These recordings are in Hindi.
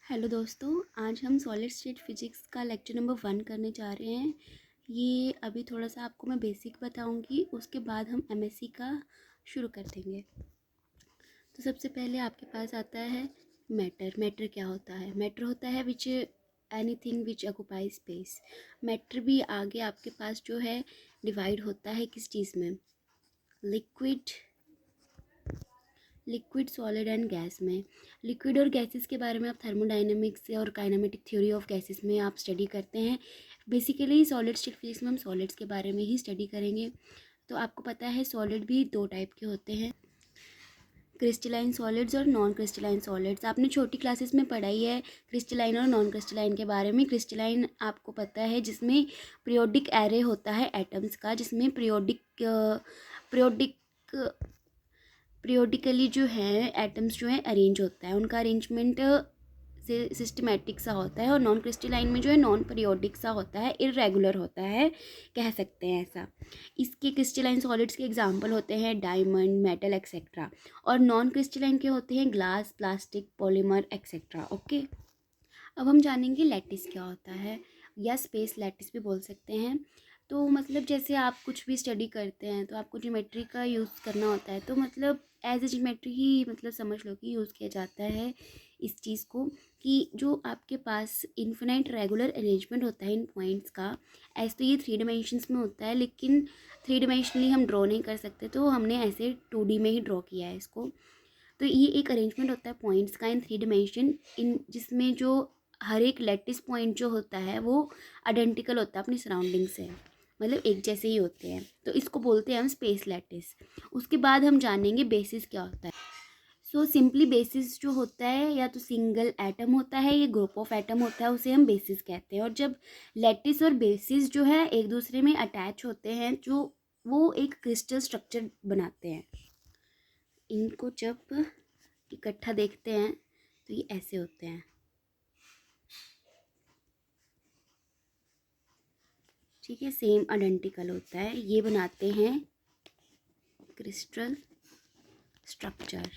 हेलो दोस्तों, आज हम सॉलिड स्टेट फिजिक्स का लेक्चर नंबर 1 करने जा रहे हैं। ये अभी थोड़ा सा आपको मैं बेसिक बताऊंगी, उसके बाद हम एमएससी का शुरू कर देंगे। तो सबसे पहले आपके पास आता है मैटर। मैटर क्या होता है? मैटर होता है which anything which occupy space. Matter भी आगे आपके पास जो है डिवाइड होता है किस चीज़ में? लिक्विड सॉलिड एंड गैस में। लिक्विड और गैसेस के बारे में आप थर्मोडाइनमिक्स और काइनेमेटिक थ्योरी ऑफ गैसेस में आप स्टडी करते हैं। बेसिकली सॉलिड स्टेट फिजिक्स में हम सॉलिड्स के बारे में ही स्टडी करेंगे। तो आपको पता है सॉलिड भी दो टाइप के होते हैं, क्रिस्टलाइन सॉलिड्स और नॉन क्रिस्टलाइन सॉलिड्स। आपने छोटी क्लासेस में पढ़ाई है क्रिस्टलाइन और नॉन क्रिस्टलाइन के बारे में। क्रिस्टलाइन आपको पता है जिसमें पीरियोडिक एरे होता है एटम्स का, जिसमें पीरियोडिकली जो है एटम्स जो है अरेंज होता है, उनका अरेंजमेंट से सिस्टमेटिक सा होता है। और नॉन क्रिस्टलाइन में जो है नॉन पीरियोडिक सा होता है, इरेगुलर होता है, कह सकते हैं ऐसा। इसके क्रिस्टलाइन सॉलिड्स के एग्जांपल होते हैं डायमंड, मेटल एक्सेट्रा। और नॉन क्रिस्टलाइन के होते हैं glass, plastic, polymer etcetera. Okay, अब हम जानेंगे लैटिस क्या होता है, या स्पेस लैटिस भी बोल सकते हैं। तो मतलब जैसे आप कुछ भी स्टडी करते हैं तो आपको ज्योमेट्री का यूज़ करना होता है, तो मतलब एज ए ज्योमेट्री ही मतलब समझ लो कि यूज़ किया जाता है इस चीज़ को, कि जो आपके पास इन्फिनाइट रेगुलर अरेंजमेंट होता है इन पॉइंट्स का। ऐसे तो ये 3 डायमेंशंस में होता है, लेकिन 3 डायमेंशनली हम ड्रॉ नहीं कर सकते, तो हमने ऐसे 2D में ही ड्रॉ किया है इसको। तो ये एक अरेंजमेंट होता है पॉइंट्स का इन 3 डायमेंशन, इन जिसमें जो हर एक लैटिस पॉइंट जो होता है वो आइडेंटिकल होता है अपनी सराउंडिंग से, मतलब एक जैसे ही होते हैं। तो इसको बोलते हैं हम स्पेस लैटिस। उसके बाद हम जानेंगे बेसिस क्या होता है। सो सिंपली बेसिस जो होता है या तो सिंगल एटम होता है या ग्रुप ऑफ एटम होता है, उसे हम बेसिस कहते हैं। और जब लैटिस और बेसिस जो है एक दूसरे में अटैच होते हैं, जो वो एक क्रिस्टल स्ट्रक्चर बनाते हैं। इनको जब इकट्ठा देखते हैं तो ये ऐसे होते हैं, ठीक है, सेम आइडेंटिकल होता है, ये बनाते हैं क्रिस्टल स्ट्रक्चर।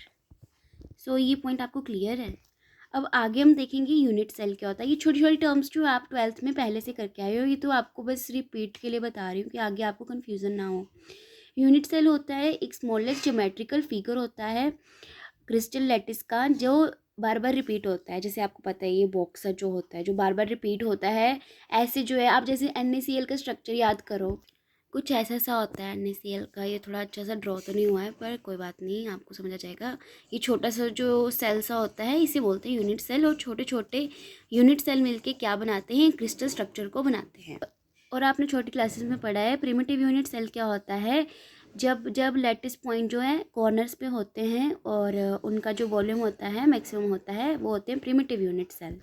सो ये पॉइंट आपको क्लियर है। अब आगे हम देखेंगे यूनिट सेल क्या होता है। ये छोटी छोटी टर्म्स जो आप 12th में पहले से करके आए हो, ये तो आपको बस रिपीट के लिए बता रही हूँ कि आगे आपको कन्फ्यूज़न ना हो। यूनिट सेल होता है एक स्मॉलेस्ट ज्योमेट्रिकल फिगर होता है क्रिस्टल लैटिस का, जो बार बार रिपीट होता है। जैसे आपको पता है ये बॉक्स जो होता है जो बार बार रिपीट होता है, ऐसे जो है आप जैसे NaCl का स्ट्रक्चर याद करो, कुछ ऐसा सा होता है NaCl का। ये थोड़ा अच्छा सा ड्रॉ तो नहीं हुआ है, पर कोई बात नहीं, आपको समझ आ जाएगा। ये छोटा सा जो सेल सा होता है इसे बोलते हैं यूनिट सेल। और छोटे छोटे यूनिट सेल मिलके क्या बनाते हैं? क्रिस्टल स्ट्रक्चर को बनाते हैं। और आपने छोटी क्लासेस में पढ़ा है प्रिमिटिव यूनिट सेल क्या होता है। जब जब लैटिस पॉइंट जो है कॉर्नर्स पे होते हैं और उनका जो वॉल्यूम होता है मैक्सिमम होता है, वो होते हैं प्रिमिटिव यूनिट सेल।